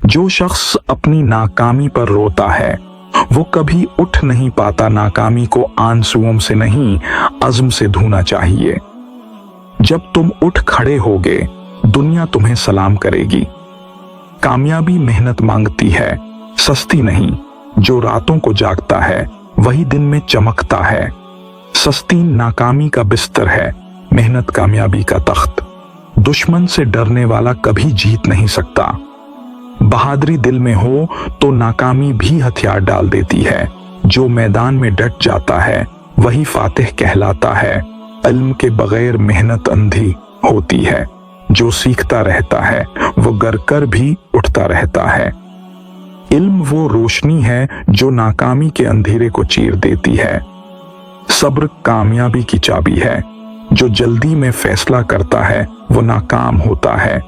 जो शख्स अपनी नाकामी पर रोता है वो कभी उठ नहीं पाता। नाकामी को आंसुओं से नहीं, अज़्म से धोना चाहिए। जब तुम उठ खड़े होगे दुनिया तुम्हें सलाम करेगी। कामयाबी मेहनत मांगती है, सस्ती नहीं। जो रातों को जागता है वही दिन में चमकता है। सस्ती नाकामी का बिस्तर है, मेहनत कामयाबी का तख्त। दुश्मन से डरने वाला कभी जीत नहीं सकता। बहादुरी दिल में हो तो नाकामी भी हथियार डाल देती है। जो मैदान में डट जाता है वही फातिह कहलाता है। इल्म के बगैर मेहनत अंधी होती है। जो सीखता रहता है वो गर कर भी उठता रहता है। इल्म वो रोशनी है जो नाकामी के अंधेरे को चीर देती है। सब्र कामयाबी की चाबी है। जो जल्दी में फैसला करता है वो नाकाम होता है।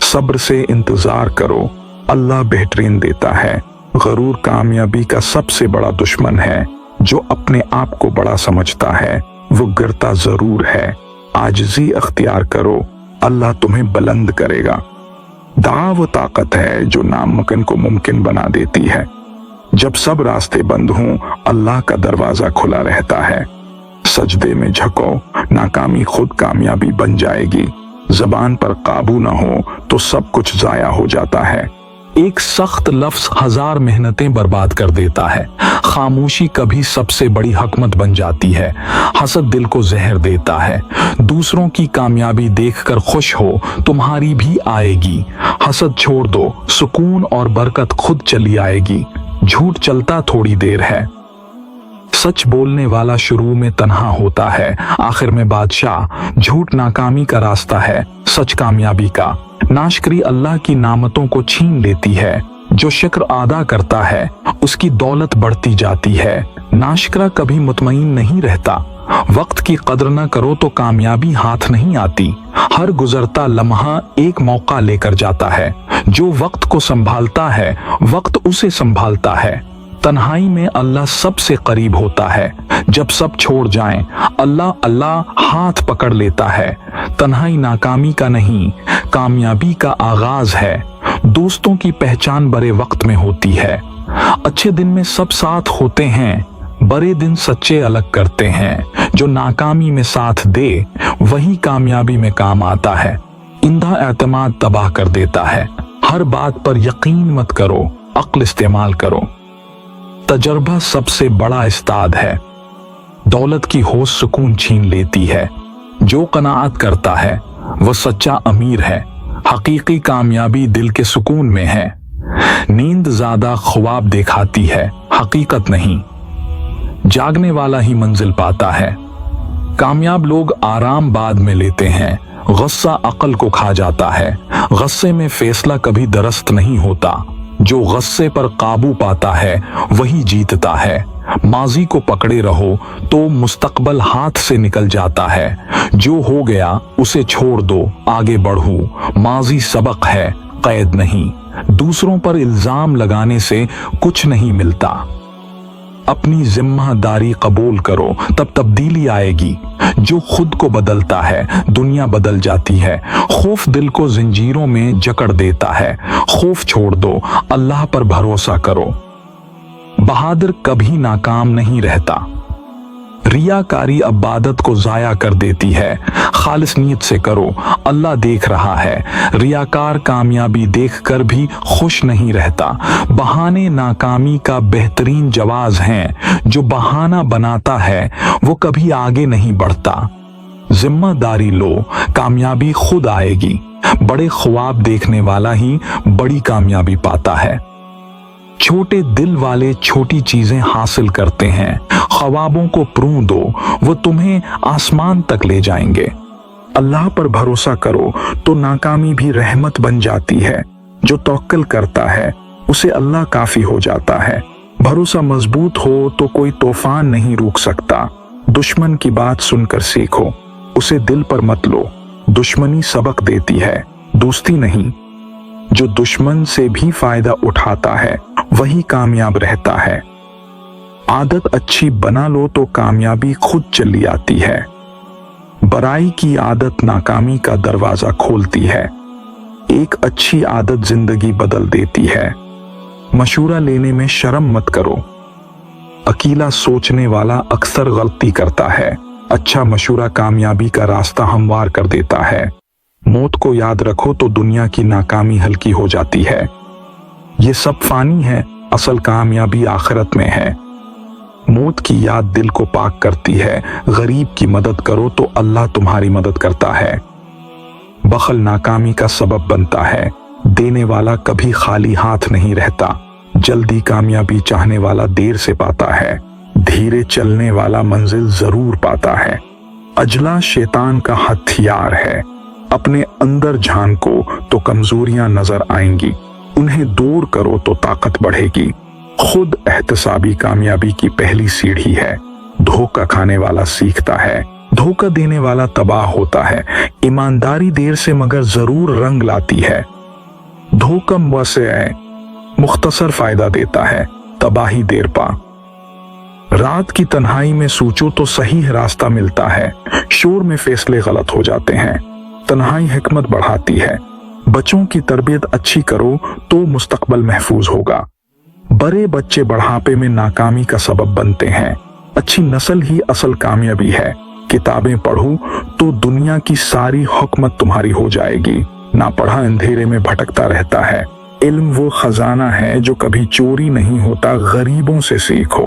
सब्र से इंतजार करो, अल्लाह बेहतरीन देता है। गरूर कामयाबी का सबसे बड़ा दुश्मन है। जो अपने आप को बड़ा समझता है वो गिरता जरूर है। आजिज़ी अख्तियार करो, अल्लाह तुम्हें बुलंद करेगा। दुआ वो ताकत है जो नामुमकिन को मुमकिन बना देती है। जब सब रास्ते बंद हों अल्लाह का दरवाजा खुला रहता है। सजदे में झुको, नाकामी खुद कामयाबी बन जाएगी। जबान पर काबू ना हो तो सब कुछ जाया हो जाता है। एक सख्त लफ्ज हजार मेहनतें बर्बाद कर देता है। खामोशी कभी सबसे बड़ी हकमत बन जाती है। हसद दिल को जहर देता है। दूसरों की कामयाबी देखकर खुश हो, तुम्हारी भी आएगी। हसद छोड़ दो, सुकून और बरकत खुद चली आएगी। झूठ चलता थोड़ी देर है, सच बोलने वाला शुरू में तन्हा होता है, आखिर में बादशाह। झूठ नाकामी का रास्ता है, सच कामयाबी का। नाशकरी अल्लाह की नामतों को छीन लेती है। जो शुक्र अदा करता है उसकी दौलत बढ़ती जाती है। नाशकरा कभी मुतमईन नहीं रहता। वक्त की कदर न करो तो कामयाबी हाथ नहीं आती। हर गुजरता लम्हा एक मौका लेकर जाता है। जो वक्त को संभालता है वक्त उसे संभालता है। तन्हाई में अल्लाह सबसे करीब होता है। जब सब छोड़ जाएं, अल्लाह अल्लाह हाथ पकड़ लेता है। तन्हाई नाकामी का नहीं, कामयाबी का आगाज है। दोस्तों की पहचान बड़े वक्त में होती है। अच्छे दिन में सब साथ होते हैं, बड़े दिन सच्चे अलग करते हैं। जो नाकामी में साथ दे वही कामयाबी में काम आता है। इंधा एतमाद तबाह कर देता है। हर बात पर यकीन मत करो, अक्ल इस्तेमाल करो। तजर्बा सबसे बड़ा उस्ताद है। दौलत की होश सुकून छीन लेती है। जो कनाअत करता है वह सच्चा अमीर है। हकीकी कामयाबी दिल के सुकून में है। नींद ज्यादा ख्वाब दिखाती है, हकीकत नहीं। जागने वाला ही मंजिल पाता है। कामयाब लोग आराम बाद में लेते हैं। गुस्सा अक्ल को खा जाता है। गुस्से में फैसला कभी दुरुस्त नहीं होता। जो गुस्से पर काबू पाता है वही जीतता है। माजी को पकड़े रहो तो मुस्तकबल हाथ से निकल जाता है। जो हो गया उसे छोड़ दो, आगे बढ़ो। माजी सबक है, कैद नहीं। दूसरों पर इल्जाम लगाने से कुछ नहीं मिलता। अपनी जिम्मेदारी कबूल करो, तब तब्दीली आएगी। जो खुद को बदलता है दुनिया बदल जाती है। खौफ दिल को जंजीरों में जकड़ देता है। खौफ छोड़ दो, अल्लाह पर भरोसा करो। बहादुर कभी नाकाम नहीं रहता। रियाकारी इबादत को जाया कर देती है। खालिस नीयत से करो, अल्लाह देख रहा है। रियाकार कामयाबी देखकर भी खुश नहीं रहता। बहाने नाकामी का बेहतरीन जवाज हैं। जो बहाना बनाता है वो कभी आगे नहीं बढ़ता। जिम्मेदारी लो, कामयाबी खुद आएगी। बड़े ख्वाब देखने वाला ही बड़ी कामयाबी पाता है। छोटे दिल वाले छोटी चीजें हासिल करते हैं। ख्वाबों को प्रूं दो, वो तुम्हें आसमान तक ले जाएंगे। अल्लाह पर भरोसा करो तो नाकामी भी रहमत बन जाती है। जो तवक्कुल करता है उसे अल्लाह काफी हो जाता है। भरोसा मजबूत हो तो कोई तूफान नहीं रोक सकता। दुश्मन की बात सुनकर सीखो, उसे दिल पर मत लो। दुश्मनी सबक देती है, दोस्ती नहीं। जो दुश्मन से भी फायदा उठाता है वही कामयाब रहता है। आदत अच्छी बना लो तो कामयाबी खुद चली आती है। बुराई की आदत नाकामी का दरवाजा खोलती है। एक अच्छी आदत जिंदगी बदल देती है। मशूरा लेने में शर्म मत करो। अकेला सोचने वाला अक्सर गलती करता है। अच्छा मशूरा कामयाबी का रास्ता हमवार कर देता है। मौत को याद रखो तो दुनिया की नाकामी हल्की हो जाती है। ये सब फानी है, असल कामयाबी आखिरत में है। मौत की याद दिल को पाक करती है। गरीब की मदद करो तो अल्लाह तुम्हारी मदद करता है। बखल नाकामी का सबब बनता है। देने वाला कभी खाली हाथ नहीं रहता। जल्दी कामयाबी चाहने वाला देर से पाता है। धीरे चलने वाला मंजिल जरूर पाता है। अजला शैतान का हथियार है। अपने अंदर झांको तो कमजोरियां नजर आएंगी, उन्हें दूर करो तो ताकत बढ़ेगी। खुद एहतसाबी कामयाबी की पहली सीढ़ी है। धोखा खाने वाला सीखता है, धोखा देने वाला तबाह होता है। ईमानदारी देर से मगर जरूर रंग लाती है। धोखा वैसे है, मुख्तसर फायदा देता है, तबाही देर पा। रात की तन्हाई में सोचो तो सही रास्ता मिलता है। शोर में फैसले गलत हो जाते हैं। तन्हाई हिकमत बढ़ाती है। बच्चों की तरबियत अच्छी करो तो मुस्तकबल महफूज होगा। बड़े बच्चे बढ़ापे में नाकामी का सबब बनते हैं। अच्छी नस्ल ही असल कामयाबी है। किताबें पढ़ो तो दुनिया की सारी हुकमत तुम्हारी हो जाएगी। ना पढ़ा अंधेरे में भटकता रहता है। इल्म वो खजाना है जो कभी चोरी नहीं होता। गरीबों से सीखो,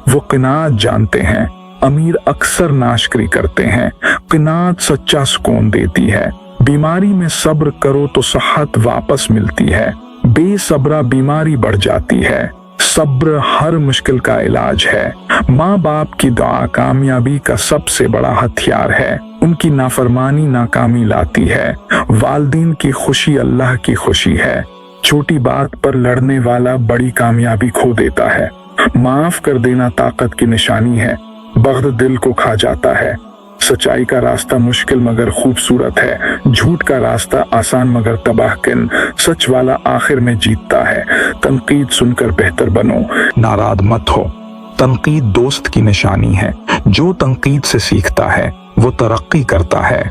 वो क़नाअत जानते हैं। अमीर अक्सर नाशकरी करते हैं। क़नाअत सच्चा सुकून देती है। बीमारी में सब्र करो तो सेहत वापस मिलती है। बेसब्रा बीमारी बढ़ जाती है। सब्र हर मुश्किल का इलाज है। माँ बाप की दुआ कामयाबी का सबसे बड़ा हथियार है। उनकी नाफरमानी नाकामी लाती है। वालिदैन की खुशी अल्लाह की खुशी है। छोटी बात पर लड़ने वाला बड़ी कामयाबी खो देता है। माफ कर देना ताकत की निशानी है। बग़्ज़ दिल को खा जाता है। सच्चाई का रास्ता मुश्किल मगर खूबसूरत है। झूठ का रास्ता आसान मगर तबाहकुन। सच वाला आखिर में जीतता है। तनकीद सुनकर बेहतर बनो, नाराज मत हो। तनकीद दोस्त की निशानी है। जो तनकीद से सीखता है वो तरक्की करता है।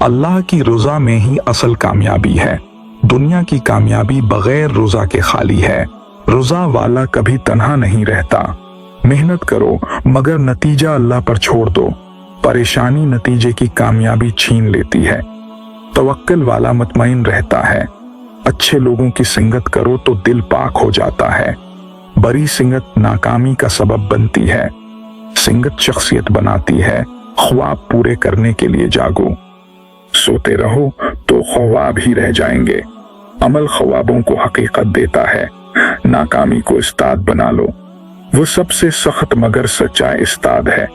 अल्लाह की रज़ा में ही असल कामयाबी है। दुनिया की कामयाबी बगैर रज़ा के खाली है। रज़ा वाला कभी तन्हा नहीं रहता। मेहनत करो मगर नतीजा अल्लाह पर छोड़ दो। परेशानी नतीजे की कामयाबी छीन लेती है। तवक्कुल वाला मुतमईन रहता है। अच्छे लोगों की संगत करो तो दिल पाक हो जाता है। बड़ी संगत नाकामी का सबब बनती है। संगत शख्सियत बनाती है। ख्वाब पूरे करने के लिए जागो। सोते रहो तो ख्वाब ही रह जाएंगे। अमल ख्वाबों को हकीकत देता है। नाकामी को उस्ताद बना लो। वो सबसे सख्त मगर सच्चा उस्ताद है।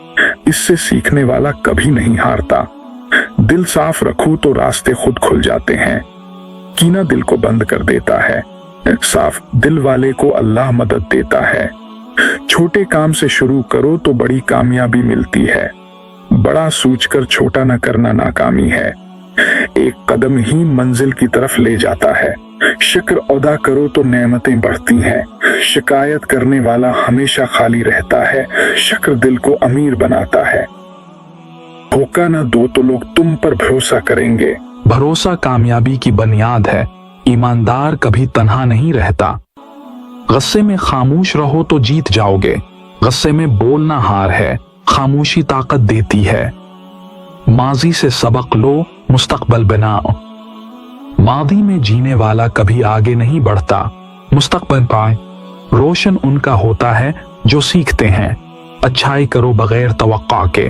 इससे सीखने वाला कभी नहीं हारता। दिल साफ रखो तो रास्ते खुद खुल जाते हैं। कीना दिल को बंद कर देता है। साफ दिल वाले को अल्लाह मदद देता है। छोटे काम से शुरू करो तो बड़ी कामयाबी मिलती है। बड़ा सोचकर छोटा न करना नाकामी है। एक कदम ही मंजिल की तरफ ले जाता है। शुक्र अदा करो तो नेमतें बढ़ती हैं। शिकायत करने वाला हमेशा खाली रहता है। शुक्र दिल को अमीर बनाता है। धोखा न दो तो लोग तुम पर भरोसा करेंगे। भरोसा कामयाबी की बुनियाद है। ईमानदार कभी तन्हा नहीं रहता। गुस्से में खामोश रहो तो जीत जाओगे। गुस्से में बोलना हार है। खामोशी ताकत देती है। माजी से सबक लो, मुस्तकबल बनाओ। मादी में जीने वाला कभी आगे नहीं बढ़ता। मुस्तकबल पाए रोशन उनका होता है जो सीखते हैं। अच्छाई करो बगैर तवक्का के।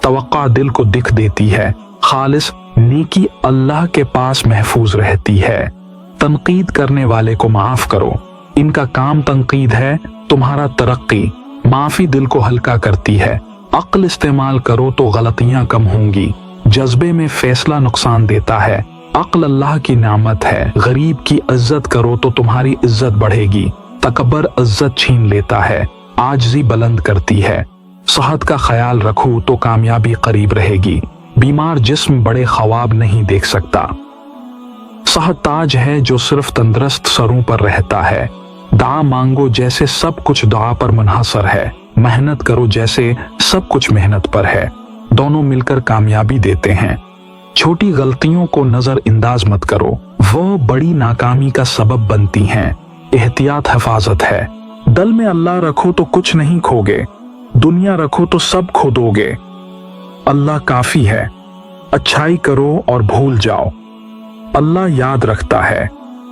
तवक्का दिल को दिख देती है। खालिस नेकी अल्लाह के पास महफूज रहती है। तनकीद करने वाले को माफ करो। इनका काम तनकीद है, तुम्हारा तरक्की। माफी दिल को हल्का करती है। अक्ल इस्तेमाल करो तो गलतियां कम होंगी। जज्बे में फैसला नुकसान देता है। अक्ल अल्लाह की नामत है। गरीब की इज्जत करो तो तुम्हारी इज्जत बढ़ेगी। तकबर इज्जत छीन लेता है। आजिज़ी बुलंद करती है। सेहत का ख्याल रखो तो कामयाबी करीब रहेगी। बीमार जिस्म बड़े ख्वाब नहीं देख सकता। सेहत ताज है जो सिर्फ तंदुरुस्त सरों पर रहता है। दुआ मांगो जैसे सब कुछ दुआ पर मुनहसर है। मेहनत करो जैसे सब कुछ मेहनत पर है। दोनों मिलकर कामयाबी देते हैं। छोटी गलतियों को नजरअंदाज मत करो, वो बड़ी नाकामी का सबब बनती हैं। एहतियात हिफाजत है। दिल में अल्लाह रखो तो कुछ नहीं खोगे, दुनिया रखो तो सब खो दोगे। अल्लाह काफी है। अच्छाई करो और भूल जाओ, अल्लाह याद रखता है।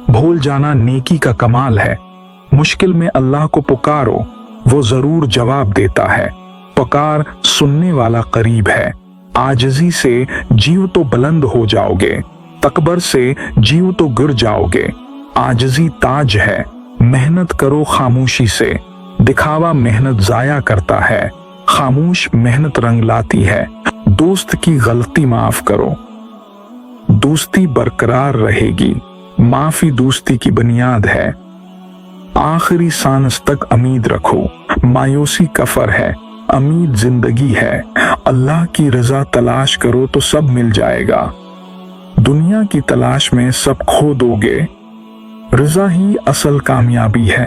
भूल जाना नेकी का कमाल है। मुश्किल में अल्लाह को पुकारो, वो जरूर जवाब देता है। पुकार सुनने वाला करीब है। आजिज़ी से जीव तो बुलंद हो जाओगे, तकबर से जीव तो गिर जाओगे। आजिज़ी ताज है। मेहनत करो खामोशी से, दिखावा मेहनत जाया करता है। खामोश मेहनत रंग लाती है। दोस्त की गलती माफ करो, दोस्ती बरकरार रहेगी। माफी दोस्ती की बुनियाद है। आखिरी सांस तक उम्मीद रखो, मायूसी कफर है, उम्मीद जिंदगी है। अल्लाह की रजा तलाश करो तो सब मिल जाएगा। दुनिया की तलाश में सब खो दोगे, रजा ही असल कामयाबी है।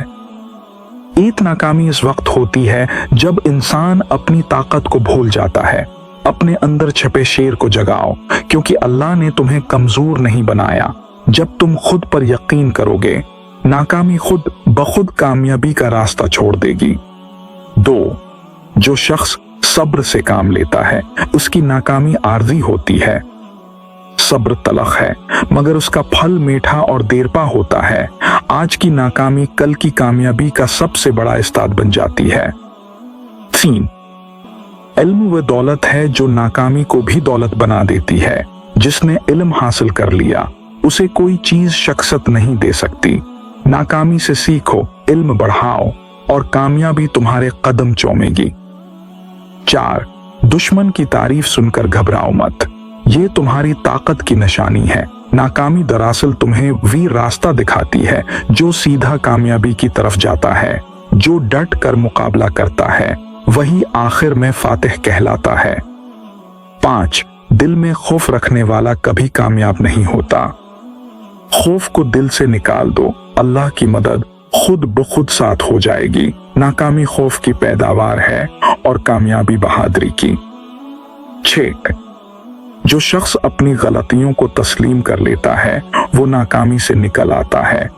एक नाकामी इस वक्त होती है जब इंसान अपनी ताकत को भूल जाता है। अपने अंदर छपे शेर को जगाओ, क्योंकि अल्लाह ने तुम्हें कमजोर नहीं बनाया। जब तुम खुद पर यकीन करोगे, नाकामी खुद बखुद कामयाबी का रास्ता छोड़ देगी। 2. जो शख्स सब्र से काम लेता है, उसकी नाकामी आर्जी होती है। सब्र तलख है, मगर उसका फल मीठा और देरपा होता है। आज की नाकामी कल की कामयाबी का सबसे बड़ा उस्ताद बन जाती है। 3. इल्म व दौलत है जो नाकामी को भी दौलत बना देती है। जिसने इल्म हासिल कर लिया, उसे कोई चीज शख्सियत नहीं दे सकती। नाकामी से सीखो, इल्म बढ़ाओ और कामयाबी तुम्हारे कदम चूमेगी। 4. दुश्मन की तारीफ सुनकर घबराओ मत, ये तुम्हारी ताकत की निशानी है। नाकामी दरअसल तुम्हें वी रास्ता दिखाती है जो सीधा कामयाबी की तरफ जाता है। जो डट कर मुकाबला करता है वही आखिर में फातिह कहलाता है। 5. दिल में खौफ रखने वाला कभी कामयाब नहीं होता। खौफ को दिल से निकाल दो, अल्लाह की मदद खुद ब खुद साथ हो जाएगी। नाकामी खौफ की पैदावार है और कामयाबी बहादुरी की। 6. जो शख्स अपनी गलतियों को तस्लीम कर लेता है वो नाकामी से निकल आता है।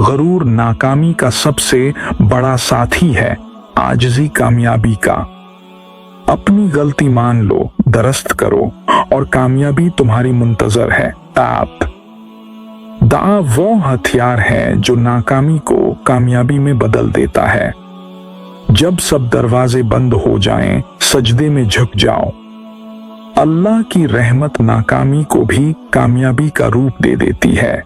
गरूर नाकामी का सबसे बड़ा साथी है, आजिज़ी कामयाबी का। अपनी गलती मान लो, दरस्त करो और कामयाबी तुम्हारी मुंतजर है। दुआ वो हथियार है जो नाकामी को कामयाबी में बदल देता है। जब सब दरवाजे बंद हो जाएं, सजदे में झुक जाओ। अल्लाह की रहमत नाकामी को भी कामयाबी का रूप दे देती है।